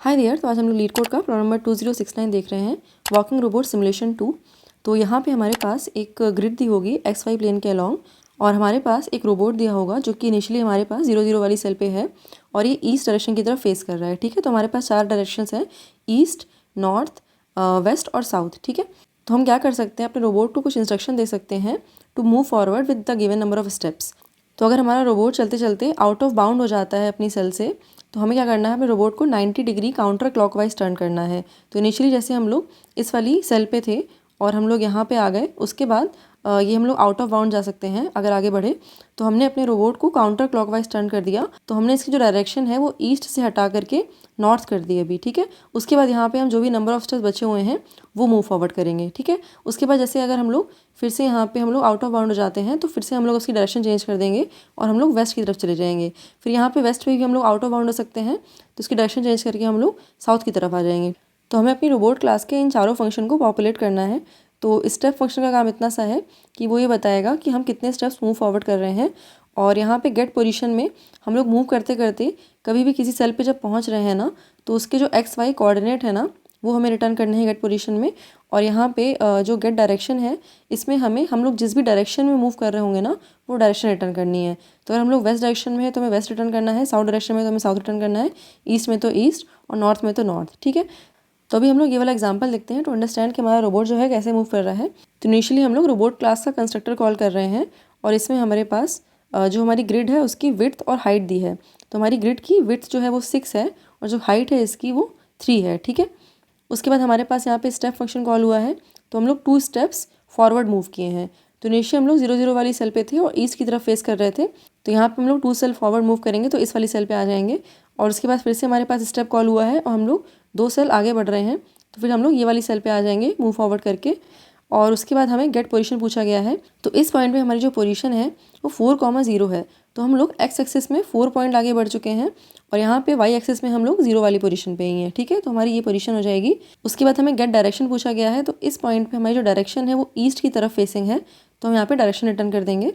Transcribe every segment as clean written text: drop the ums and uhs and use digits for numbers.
Hi there. तो आज हम लोग लीड कोड का प्रॉब्लम नंबर 2069 देख रहे हैं, वॉकिंग रोबोट सिमुलेशन 2। तो यहाँ पे हमारे पास एक ग्रिड दी होगी एक्स वाई प्लेन के अलॉन्ग, और हमारे पास एक रोबोट दिया होगा जो कि इनिशियली हमारे पास 0 0 वाली सेल पे है और ये ईस्ट डायरेक्शन की तरफ फेस कर रहा है। ठीक है, तो हमारे पास 4 डायरेक्शंस हैं, ईस्ट, नॉर्थ, वेस्ट और साउथ। ठीक है, तो हम क्या कर सकते हैं, अपने रोबोट को कुछ इंस्ट्रक्शन दे सकते हैं to move forward with the given number of steps. तो अगर हमारा रोबोट चलते चलते आउट ऑफ बाउंड हो जाता है अपनी सेल से, तो हमें क्या करना है, अपने रोबोट को 90 डिग्री काउंटर क्लॉकवाइज टर्न करना है। तो इनिशियली जैसे हम लोग इस वाली सेल पे थे और हम लोग यहाँ पे आ गए, उसके बाद ये हम लोग आउट ऑफ बाउंड जा सकते हैं अगर आगे बढ़े। तो हमने अपने रोबोट को काउंटर क्लॉकवाइज टर्न कर दिया, तो हमने इसकी जो डायरेक्शन है वो ईस्ट से हटा करके नॉर्थ कर दी अभी। ठीक है, उसके बाद यहाँ पे हम जो भी नंबर ऑफ स्टेप्स बचे हुए हैं वो मूव फॉरवर्ड करेंगे। ठीक है, उसके बाद जैसे अगर हम लोग फिर से यहाँ पे हम लोग आउट ऑफ बाउंड हो जाते हैं, तो फिर से हम लोग उसकी डायरेक्शन चेंज कर देंगे और हम लोग वेस्ट की तरफ चले जाएंगे। फिर यहाँ पे वेस्ट में भी हम लोग आउट ऑफ बाउंड हो सकते हैं, तो उसकी डायरेक्शन चेंज करके हम लोग साउथ की तरफ आ जाएंगे। तो हमें अपनी रोबोट क्लास के इन चारों फंक्शन को पॉपुलेट करना है। तो स्टेप फंक्शन का काम इतना सा है कि वो ये बताएगा कि हम कितने स्टेप्स मूव फॉरवर्ड कर रहे हैं, और यहाँ पे गेट पोजीशन में हम लोग मूव करते करते कभी भी किसी सेल पे जब पहुँच रहे हैं ना, तो उसके जो एक्स वाई कोऑर्डिनेट है ना वो हमें रिटर्न करने हैं गेट पोजीशन में। और यहाँ पे जो गेट डायरेक्शन है, इसमें हम लोग जिस भी डायरेक्शन में मूव कर रहे होंगे ना वो डायरेक्शन रिटर्न करनी है। तो अगर हम लोग वेस्ट डायरेक्शन में है तो हमें वेस्ट रिटर्न करना है, साउथ डायरेक्शन में तो हमें साउथ रिटर्न करना है, ईस्ट में तो ईस्ट और नॉर्थ में तो नॉर्थ। ठीक है, तो अभी हम लोग ये वाला एग्जांपल देखते हैं टू अंडरस्टैंड कि हमारा रोबोट जो है कैसे मूव कर रहा है। तो इनिशियली हम लोग रोबोट क्लास का कंस्ट्रक्टर कॉल कर रहे हैं, और इसमें हमारे पास जो हमारी ग्रिड है उसकी विड्थ और हाइट दी है। तो हमारी ग्रिड की विड्थ जो है वो 6 है और जो हाइट है इसकी वो 3 है। ठीक है, उसके बाद हमारे पास यहाँ पे स्टेप फंक्शन कॉल हुआ है, तो हम लोग 2 स्टेप्स फॉरवर्ड मूव किए हैं। तो इनिशियली हम लोग 0 0 वाली सेल पे थे और ईस्ट की तरफ फेस कर रहे थे, तो यहाँ पे हम लोग 2 सेल फॉरवर्ड मूव करेंगे तो इस वाली सेल पे आ जाएंगे। और उसके बाद फिर से हमारे पास स्टेप कॉल हुआ है और हम लोग 2 सेल आगे बढ़ रहे हैं, तो फिर हम लोग ये वाली सेल पे आ जाएंगे मूव फॉरवर्ड करके। और उसके बाद हमें गेट पोजीशन पूछा गया है, तो इस पॉइंट पे हमारी जो पोजीशन है वो 4,0 है। तो हम लोग एक्स एक्सिस में 4 पॉइंट आगे बढ़ चुके हैं और यहाँ पे वाई एक्सिस में हम लोग 0 वाली पोजीशन पे ही हैं। ठीक है, तो हमारी ये पोजीशन हो जाएगी। उसके बाद हमें गेट डायरेक्शन पूछा गया है, तो इस पॉइंट पे हमारी जो डायरेक्शन है वो ईस्ट की तरफ फेसिंग है, तो हम यहाँ पे डायरेक्शन रिटर्न कर देंगे।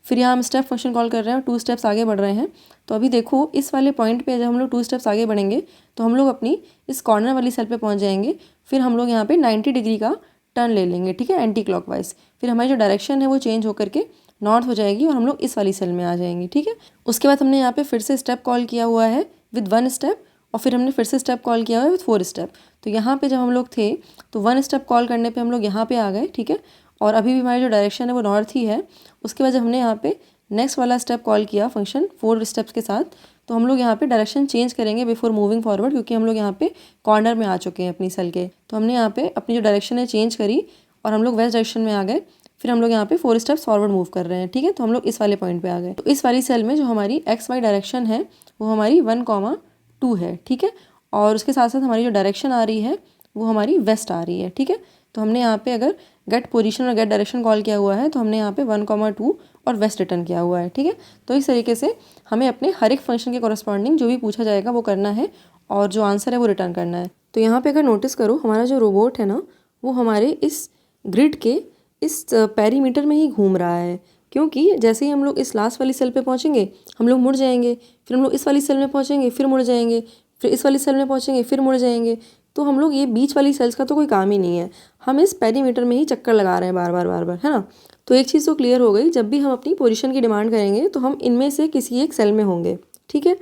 फिर यहाँ हम स्टेप फंक्शन कॉल कर रहे हैं और 2 स्टेप्स आगे बढ़ रहे हैं। तो अभी देखो इस वाले पॉइंट पे जब हम लोग 2 स्टेप्स आगे बढ़ेंगे तो हम लोग अपनी इस कॉर्नर वाली सेल पे पहुँच जाएंगे। फिर हम लोग यहाँ पे 90 डिग्री का टर्न ले लेंगे। ठीक है, एंटी क्लॉकवाइज। फिर हमारी जो डायरेक्शन है वो चेंज होकर के नॉर्थ हो जाएगी और हम लोग इस वाली सेल में आ जाएंगे। ठीक है, उसके बाद हमने यहाँ पे फिर से स्टेप कॉल किया हुआ है विद 1 स्टेप, और फिर हमने फिर से स्टेप कॉल किया हुआ है विद 4 स्टेप। तो यहाँ पे जब हम लोग थे तो 1 स्टेप कॉल करने पे हम लोग यहाँ पे आ गए। ठीक है, और अभी भी हमारी जो डायरेक्शन है वो नॉर्थ ही है। उसके बाद जब हमने यहाँ पे नेक्स्ट वाला स्टेप कॉल किया फंक्शन 4 स्टेप्स के साथ, तो हम लोग यहाँ पे डायरेक्शन चेंज करेंगे बिफोर मूविंग फॉरवर्ड, क्योंकि हम लोग यहाँ पे कॉर्नर में आ चुके हैं अपनी सेल के। तो हमने यहाँ पे अपनी जो डायरेक्शन है चेंज करी और हम लोग वेस्ट डायरेक्शन में आ गए। फिर हम लोग यहाँ पे 4 स्टेप्स फॉरवर्ड मूव कर रहे हैं। ठीक है, तो हम लोग इस वाले पॉइंट पे आ गए। तो इस वाली सेल में जो हमारी एक्स वाई डायरेक्शन है वो हमारी 1,2 है। ठीक है, और उसके साथ साथ हमारी जो डायरेक्शन आ रही है वो हमारी वेस्ट आ रही है। ठीक है, तो हमने यहाँ पे अगर गेट पोजीशन और गेट डायरेक्शन कॉल किया हुआ है तो हमने यहाँ पे 1,2 और वेस्ट रिटर्न किया हुआ है। ठीक है, तो इस तरीके से हमें अपने हर एक फंक्शन के कॉरस्पॉन्डिंग जो भी पूछा जाएगा वो करना है और जो आंसर है वो रिटर्न करना है। तो यहाँ पे अगर नोटिस करो, हमारा जो रोबोट है ना वो हमारे इस ग्रिड के इस पेरीमीटर में ही घूम रहा है, क्योंकि जैसे ही हम लोग इस लास्ट वाली सेल पे पहुँचेंगे हम लोग मुड़ जाएंगे, फिर हम लोग इस वाली सेल में पहुँचेंगे फिर मुड़ जाएंगे, फिर इस वाली सेल में पहुँचेंगे फिर मुड़ जाएंगे। तो हम लोग ये बीच वाली सेल्स का तो कोई काम ही नहीं है, हम इस पेरीमीटर में ही चक्कर लगा रहे हैं बार बार, है ना। तो एक चीज़ तो क्लियर हो गई, जब भी हम अपनी पोजीशन की डिमांड करेंगे तो हम इनमें से किसी एक सेल में होंगे। ठीक है,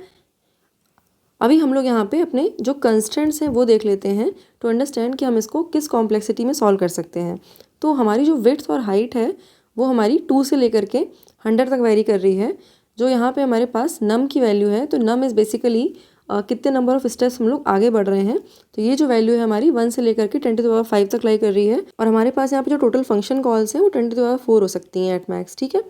अभी हम लोग यहाँ पे अपने जो कंस्ट्रेंट्स हैं वो देख लेते हैं टू अंडरस्टैंड कि हम इसको किस कॉम्प्लेक्सिटी में सॉल्व कर सकते हैं। तो हमारी जो विड्थ और हाइट है वो हमारी 2 से लेकर के 100 तक वेरी कर रही है। जो यहाँ पे हमारे पास नम की वैल्यू है, तो नम इज़ बेसिकली कितने नंबर ऑफ स्टेप्स हम लोग आगे बढ़ रहे हैं। तो ये जो वैल्यू है हमारी 1 से लेकर के 10⁵ तक लाई कर रही है, और हमारे पास यहाँ पे जो टोटल फंक्शन कॉल्स हैं वो 10⁴ हो सकती हैं एट मैक्स। ठीक है,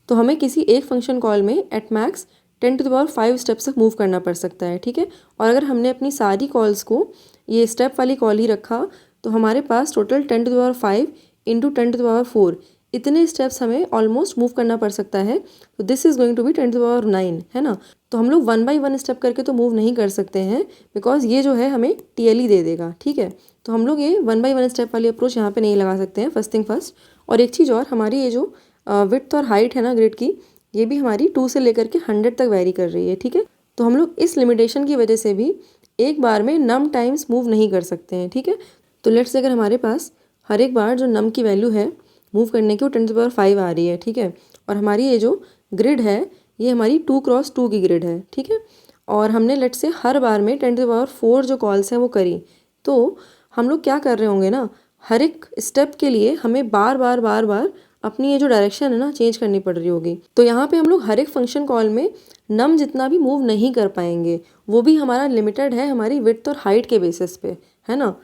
तो हमें किसी एक फंक्शन कॉल में एट मैक्स 10⁵ स्टेप्स तक मूव करना पड़ सकता है। ठीक है, और अगर हमने अपनी सारी कॉल्स को ये स्टेप वाली कॉल ही रखा तो हमारे पास टोटल 10⁵ इंटू 10⁴ इतने स्टेप्स हमें ऑलमोस्ट मूव करना पड़ सकता है। तो this is going to be 10⁹, है ना। तो हम लोग 1 बाई 1 स्टेप करके तो मूव नहीं कर सकते हैं, बिकॉज ये जो है हमें TLE दे देगा। ठीक है, तो हम लोग ये 1 बाई 1 स्टेप वाली अप्रोच यहाँ पे नहीं लगा सकते हैं, फर्स्ट थिंग फर्स्ट। और एक चीज़ और, हमारी ये जो विड्थ और हाइट है ना ग्रिड की, ये भी हमारी 2 से लेकर के 100 तक वेरी कर रही है। ठीक है, तो हम लोग इस लिमिटेशन की वजह से भी एक बार में नम टाइम्स मूव नहीं कर सकते हैं, ठीक है। तो लेट्स से अगर हमारे पास हर एक बार जो नम की वैल्यू है मूव करने की वो 10⁵ आ रही है, ठीक है। और हमारी ये जो ग्रिड है ये हमारी 2×2 की ग्रिड है, ठीक है। और हमने लेट्स से हर बार में 10⁴ जो कॉल्स हैं वो करी, तो हम लोग क्या कर रहे होंगे ना, हर एक स्टेप के लिए हमें बार बार अपनी ये जो डायरेक्शन है ना चेंज करनी पड़ रही होगी। तो यहाँ पे हम लोग हर एक फंक्शन कॉल में नम जितना भी मूव नहीं कर पाएंगे, वो भी हमारा लिमिटेड है हमारी विड्थ और हाइट के बेसिस पे, है ना।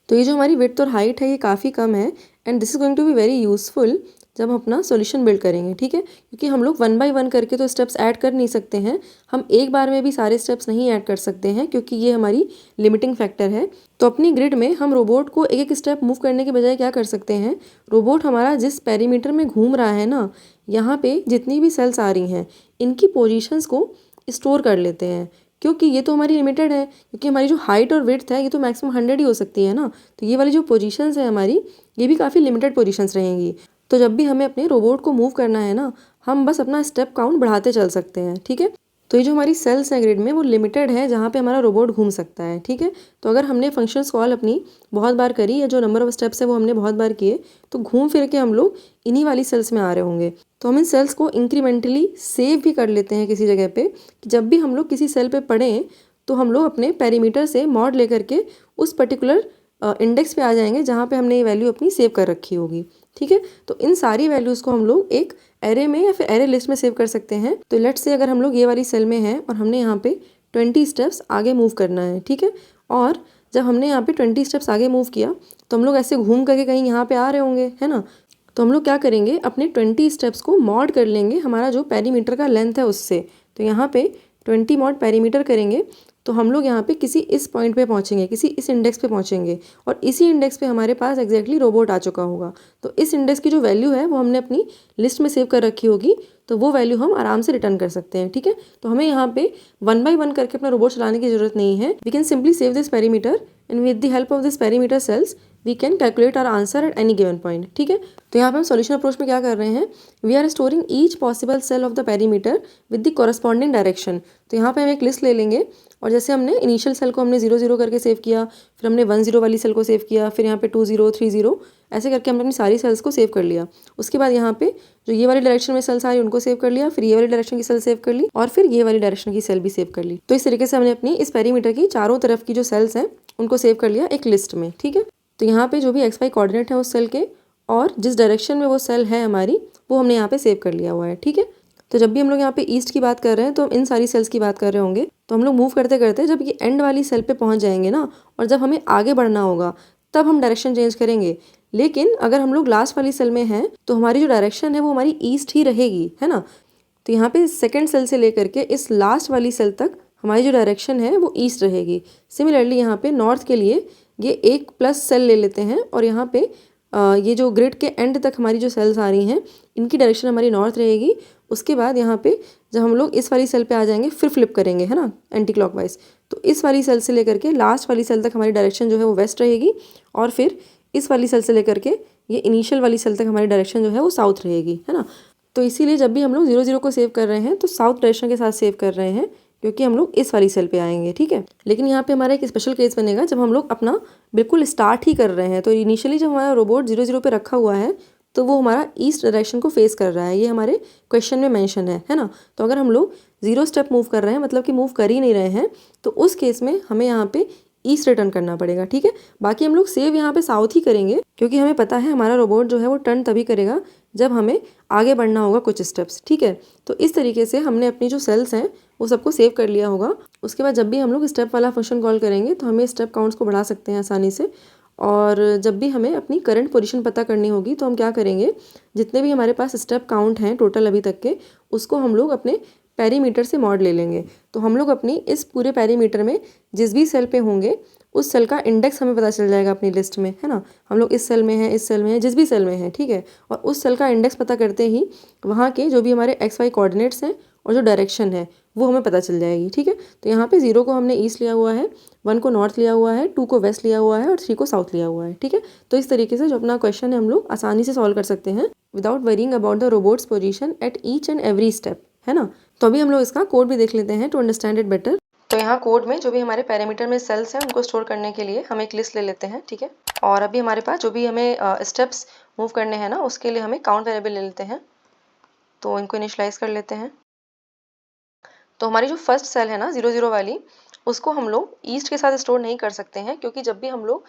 तो ये जो हमारी विड्थ और हाइट है ये काफ़ी कम है and this is going to be very useful जब हम अपना सॉल्यूशन बिल्ड करेंगे, ठीक है। क्योंकि हम लोग 1 बाय 1 करके तो स्टेप्स ऐड कर नहीं सकते हैं, हम एक बार में भी सारे स्टेप्स नहीं ऐड कर सकते हैं क्योंकि ये हमारी लिमिटिंग फैक्टर है। तो अपनी ग्रिड में हम रोबोट को एक एक स्टेप मूव करने के बजाय क्या कर सकते हैं, रोबोट हमारा जिस पेरीमीटर में घूम रहा है ना, यहाँ पे जितनी भी सेल्स आ रही हैं इनकी पोजीशंस को स्टोर कर लेते हैं, क्योंकि ये तो हमारी लिमिटेड है, क्योंकि हमारी जो हाइट और विड्थ है ये तो मैक्सिमम 100 ही हो सकती है ना। तो ये वाली जो पोजीशंस है हमारी ये भी काफ़ी लिमिटेड पोजीशंस रहेंगी। तो जब भी हमें अपने रोबोट को मूव करना है ना, हम बस अपना स्टेप काउंट बढ़ाते चल सकते हैं, ठीक है। तो ये जो हमारी सेल्स है ग्रिड में वो लिमिटेड है जहाँ पे हमारा रोबोट घूम सकता है, ठीक है। तो अगर हमने फंक्शंस कॉल अपनी बहुत बार करी या जो नंबर ऑफ स्टेप्स है वो हमने बहुत बार किए, तो घूम फिर के हम लोग इन्हीं वाली सेल्स में आ रहे होंगे। तो हम इन सेल्स को इंक्रीमेंटली सेव भी कर लेते हैं किसी जगह पे, कि जब भी हम लोग किसी सेल पे पढ़ें तो हम लोग अपने पेरीमीटर से मॉड लेकर के उस पर्टिकुलर इंडेक्स पे आ जाएंगे जहाँ पे हमने ये वैल्यू अपनी सेव कर रखी होगी, ठीक है। तो इन सारी वैल्यूज़ को हम लोग एक एरे में या फिर एरे लिस्ट में सेव कर सकते हैं। तो लेट्स से अगर हम लोग ये वाली सेल में हैं और हमने यहाँ पे 20 स्टेप्स आगे मूव करना है, ठीक है। और जब हमने यहाँ पे 20 स्टेप्स आगे मूव किया तो हम लोग ऐसे घूम करके कहीं यहाँ पे आ रहे होंगे, है ना। तो हम लोग क्या करेंगे, अपने 20 स्टेप्स को मॉड कर लेंगे हमारा जो पेरीमीटर का लेंथ है उससे। तो यहाँ पे 20 मॉड पेरीमीटर करेंगे तो हम लोग यहाँ पे किसी इस पॉइंट पे पहुँचेंगे, किसी इस इंडेक्स पे पहुँचेंगे और इसी इंडेक्स पे हमारे पास एग्जैक्टली रोबोट आ चुका होगा। तो इस इंडेक्स की जो वैल्यू है वो हमने अपनी लिस्ट में सेव कर रखी होगी, तो वो वैल्यू हम आराम से रिटर्न कर सकते हैं, ठीक है। तो हमें यहाँ पे 1 बाय 1 करके अपना रोबोट चलाने की जरूरत नहीं है। We can simply save this perimeter and with the help of this perimeter cells we can calculate our answer at any given point, ठीक है। तो यहाँ पे हम सॉल्यूशन अप्रोच में क्या कर रहे हैं, we are storing each possible cell of the perimeter with the corresponding direction. तो यहाँ पे हम एक लिस्ट ले लेंगे और जैसे हमने इनिशियल सेल को हमने 0 0 करके सेव किया, फिर हमने 1 0 वाली सेल को सेव किया, फिर यहाँ पे 2 0 3 0 ऐसे करके हमने अपनी सारी सेल्स को सेव कर लिया। उसके बाद यहाँ पे जो ये वाली डायरेक्शन में सेल्स आ रही उनको सेव कर लिया, फिर ये वाली डायरेक्शन की सेल सेव कर ली और फिर ये वाली डायरेक्शन की सेल भी सेव कर ली। तो इस तरीके से हमने अपनी इस पेरीमीटर की चारों तरफ की जो सेल्स हैं उनको सेव कर लिया एक लिस्ट में, ठीक है। तो यहाँ पे जो भी XY कोऑर्डिनेट है उस सेल के और जिस डायरेक्शन में वो सेल है हमारी वो हमने यहाँ पे सेव कर लिया हुआ है, ठीक है। तो जब भी हम लोग यहाँ पे ईस्ट की बात कर रहे हैं तो हम इन सारी सेल्स की बात कर रहे होंगे। तो हम लोग मूव करते करते जब ये एंड वाली सेल पे पहुँच जाएंगे ना और जब हमें आगे बढ़ना होगा तब हम डायरेक्शन चेंज करेंगे। लेकिन अगर हम लोग लास्ट वाली सेल में हैं तो हमारी जो डायरेक्शन है वो हमारी ईस्ट ही रहेगी, है ना। तो यहाँ पे सेकेंड सेल से लेकर के इस लास्ट वाली सेल तक हमारी जो डायरेक्शन है वो ईस्ट रहेगी। सिमिलरली यहाँ पे नॉर्थ के लिए ये एक प्लस सेल ले लेते हैं और यहाँ पे ये जो ग्रिड के एंड तक हमारी जो सेल्स आ रही हैं इनकी डायरेक्शन हमारी नॉर्थ रहेगी। उसके बाद यहाँ पे जब हम लोग इस वाली सेल पे आ जाएंगे फिर फ्लिप करेंगे, है ना, एंटी क्लॉकवाइज। तो इस वाली सेल से लेकर के लास्ट वाली सेल तक हमारी डायरेक्शन जो है वो वेस्ट रहेगी और फिर इस वाली सेल से लेकर के ये इनिशियल वाली सेल तक हमारी डायरेक्शन जो है वो साउथ रहेगी, है ना। तो इसीलिए जब भी हम लोग 0 0 को सेव कर रहे हैं तो साउथ डायरेक्शन के साथ सेव कर रहे हैं क्योंकि हम लोग इस वाली सेल पे आएंगे, ठीक है। लेकिन यहाँ पे हमारा एक स्पेशल केस बनेगा जब हम लोग अपना बिल्कुल स्टार्ट ही कर रहे हैं। तो इनिशियली जब हमारा रोबोट 0 0 पे रखा हुआ है तो वो हमारा ईस्ट डायरेक्शन को फेस कर रहा है, ये हमारे क्वेश्चन में मेंशन है ना। तो अगर हम लोग 0 स्टेप मूव कर रहे हैं मतलब कि मूव कर ही नहीं रहे हैं तो उस केस में हमें यहाँ पे ईस्ट रिटर्न करना पड़ेगा, ठीक है। बाकी हम लोग सेव यहाँ पे साउथ ही करेंगे क्योंकि हमें पता है हमारा रोबोट जो है वो टर्न तभी करेगा जब हमें आगे बढ़ना होगा कुछ स्टेप्स, ठीक है। तो इस तरीके से हमने अपनी जो सेल्स हैं वो सबको सेव कर लिया होगा। उसके बाद जब भी हम लोग स्टेप वाला फंक्शन कॉल करेंगे तो हमें स्टेप काउंट्स को बढ़ा सकते हैं आसानी से। और जब भी हमें अपनी करंट पोजीशन पता करनी होगी तो हम क्या करेंगे, जितने भी हमारे पास स्टेप काउंट हैं टोटल अभी तक के उसको हम लोग अपने पेरीमीटर से मॉड ले लेंगे। तो हम लोग अपनी इस पूरे पेरीमीटर में जिस भी सेल पे होंगे उस सेल का इंडेक्स हमें पता चल जाएगा अपनी लिस्ट में, है ना। हम लोग इस सेल में हैं, इस सेल में हैं, जिस भी सेल में हैं, ठीक है। और उस सेल का इंडेक्स पता करते ही वहाँ के जो भी हमारे XY कोऑर्डिनेट्स हैं और जो डायरेक्शन है वो हमें पता चल जाएगी, ठीक है। तो यहाँ पे 0 को हमने ईस्ट लिया हुआ है, 1 को नॉर्थ लिया हुआ है, 2 को वेस्ट लिया हुआ है और 3 को साउथ लिया हुआ है, ठीक है। तो इस तरीके से जो अपना क्वेश्चन है हम लोग आसानी से सॉल्व कर सकते हैं without worrying about the robots position at each and every step, है ना। तो अभी हम लोग इसका कोड भी देख लेते हैं टू अंडरस्टैंड इट बेटर। तो तो यहाँ कोड में जो भी हमारे पैरामीटर में सेल्स हैं उनको स्टोर करने के लिए हम एक लिस्ट ले लेते हैं, ठीक है। और अभी हमारे पास जो भी हमें स्टेप्स मूव करने हैं ना, उसके लिए हमें काउंट वेरिएबल ले लेते हैं। तो इनको इनिशियलाइज कर लेते हैं। तो हमारी जो फर्स्ट सेल है ना 00 वाली, उसको हम लोग ईस्ट के साथ स्टोर नहीं कर सकते हैं, क्योंकि जब भी हम लोग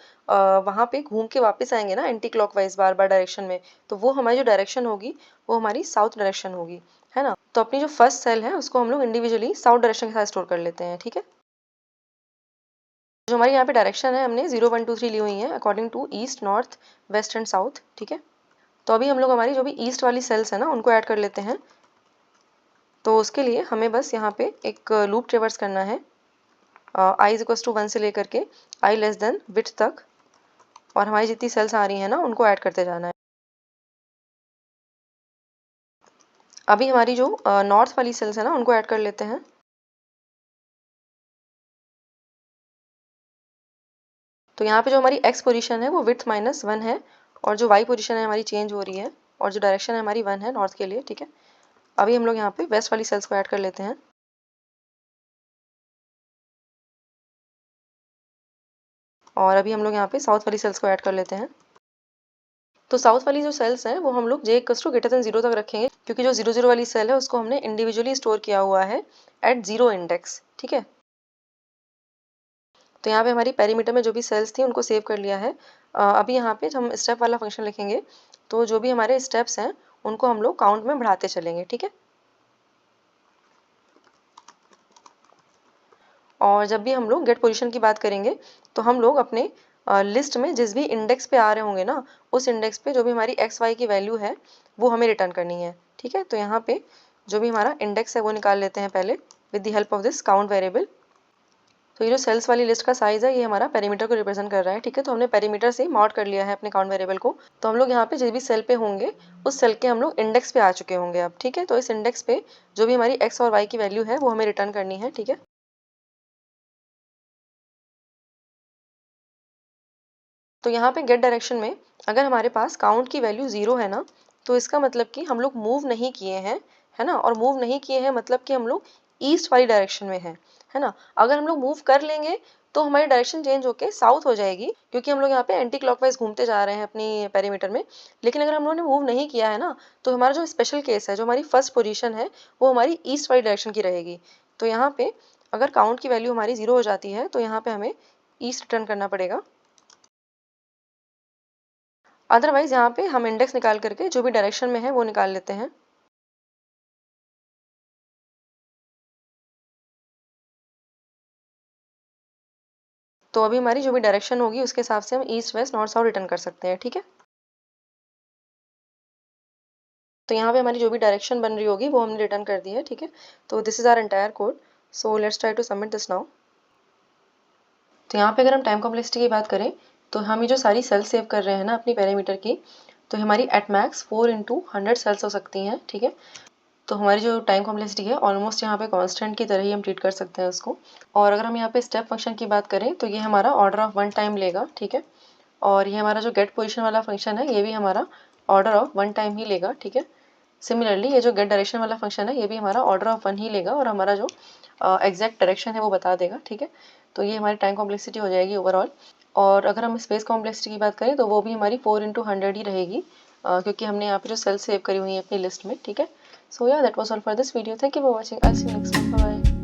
वहाँ पे घूम के वापस आएंगे ना एंटी क्लॉकवाइज बार बार डायरेक्शन में, तो वो हमारी जो डायरेक्शन होगी वो हमारी साउथ डायरेक्शन होगी, है ना। तो अपनी जो फर्स्ट सेल है उसको हम लोग इंडिविजुअली साउथ डायरेक्शन के साथ स्टोर कर लेते हैं, ठीक है। जो हमारी यहाँ पे डायरेक्शन है हमने 0 1 2 3 ली हुई है according to east, north, west and south, ठीक है। तो अभी हम लोग हमारी जो भी ईस्ट वाली सेल्स है ना उनको ऐड कर लेते हैं। तो उसके लिए हमें बस यहाँ पे एक लूप ट्रेवर्स करना है i इज इक्वल्स टू 1 से लेकर के i लेस देन विड्थ तक, और हमारी जितनी सेल्स आ रही हैं ना उनको ऐड करते जाना है। अभी हमारी जो नॉर्थ वाली सेल्स है ना उनको ऐड कर लेते हैं। तो यहाँ पे जो हमारी x पोजीशन है वो विड्थ -1 है, और जो y पोजीशन है हमारी चेंज हो रही है, और जो डायरेक्शन है हमारी 1 है नॉर्थ के लिए, ठीक है। अभी हम लोग यहाँ पे वेस्ट वाली सेल्स को ऐड कर लेते हैं। और अभी हम लोग यहाँ पे साउथ वाली सेल्स को ऐड कर लेते हैं। तो साउथ वाली जो सेल्स हैं वो हम लोग j equals to greater than 0 तक रखेंगे, क्योंकि जो 00 वाली सेल है उसको हमने इंडिविजुअली स्टोर किया हुआ है एट 0 इंडेक्स, ठीक है। तो यहाँ पे हमारी पेरीमीटर में जो भी सेल्स थी उनको सेव कर लिया है। अभी यहाँ पे हम स्टेप वाला फंक्शन लिखेंगे, तो जो भी हमारे स्टेप्स हैं उनको हम लोग काउंट में बढ़ाते चलेंगे, ठीक है। और जब भी हम लोग गेट पोजीशन की बात करेंगे तो हम लोग अपने लिस्ट में जिस भी इंडेक्स पे आ रहे होंगे ना, उस इंडेक्स पे जो भी हमारी एक्स वाई की वैल्यू है वो हमें रिटर्न करनी है, ठीक है। तो यहाँ पे जो भी हमारा इंडेक्स है वो निकाल लेते हैं पहले with the help of this count variable. तो ये जो सेल्स वाली लिस्ट का साइज है ये हमारा पेरीमीटर को रिप्रेजेंट कर रहा है, ठीक है। तो हमने पेरीमीटर से मॉड कर लिया है अपने काउंट वेरिएबल को। तो हम लोग यहाँ पे जिस भी सेल पे होंगे उस सेल के हम लोग इंडेक्स पे आ चुके होंगे अब, ठीक है। तो इस इंडेक्स पे जो भी हमारी एक्स और वाई की वैल्यू है वो हमें रिटर्न करनी है, ठीक है। तो यहाँ पे गेट डायरेक्शन में अगर हमारे पास काउंट की वैल्यू 0 है ना, तो इसका मतलब कि हम लोग मूव नहीं किए हैं, है ना। और मूव नहीं किए हैं मतलब कि हम लोग ईस्ट वाली डायरेक्शन में हैं, है ना। अगर हम लोग मूव कर लेंगे तो हमारी डायरेक्शन चेंज होके साउथ हो जाएगी, क्योंकि हम लोग यहाँ पे एंटी क्लॉकवाइज घूमते जा रहे हैं अपनी पेरीमीटर में। लेकिन अगर हम लोगों ने मूव नहीं किया है ना, तो हमारा जो स्पेशल केस है, जो हमारी फर्स्ट पोजीशन है, वो हमारी ईस्ट वाली डायरेक्शन की रहेगी। तो यहाँ पे अगर काउंट की वैल्यू हमारी 0 हो जाती है तो यहाँ पे हमें ईस्ट रिटर्न करना पड़ेगा। अदरवाइज यहाँ पे हम इंडेक्स निकाल करके जो भी डायरेक्शन में है वो निकाल लेते हैं। तो अभी हमारी जो भी डायरेक्शन होगी उसके हिसाब से हम east, west, north, south return कर सकते हैं, ठीक है। तो यहाँ पे हमारी जो भी डायरेक्शन बन रही होगी वो हमने रिटर्न कर दी है, ठीक है। तो this is our entire code. So let's try to submit this now. तो यहाँ पे अगर हम टाइम कॉम्प्लेक्सिटी की बात करें तो हम ये जो सारी सेल्स सेव कर रहे हैं ना अपनी पेरीमीटर की, तो हमारी एट मैक्स 4 × 100 सेल्स हो सकती हैं, ठीक है। तो हमारी जो टाइम कॉम्प्लेक्सिटी है ऑलमोस्ट यहाँ पे कांस्टेंट की तरह ही हम ट्रीट कर सकते हैं उसको। और अगर हम यहाँ पे स्टेप फंक्शन की बात करें तो ये हमारा ऑर्डर ऑफ 1 टाइम लेगा, ठीक है। और ये हमारा जो गेट पोजीशन वाला फंक्शन है ये भी हमारा ऑर्डर ऑफ 1 टाइम ही लेगा, ठीक है। सिमिलरली ये जो गेट डायरेक्शन वाला फंक्शन है ये भी हमारा ऑर्डर ऑफ 1 ही लेगा, और हमारा जो एग्जैक्ट डायरेक्शन है वो बता देगा, ठीक है। तो ये हमारी टाइम कॉम्प्लेक्सिटी हो जाएगी ओवरऑल। और अगर हम स्पेस कॉम्प्लेक्सिटी की बात करें तो वो भी हमारी 4 × 100 ही रहेगी, क्योंकि हमने यहाँ पे जो सेल्स सेव करी हुई है अपनी लिस्ट में, ठीक है। So yeah that was all for this video. Thank you for watching. I see you next time. Bye bye.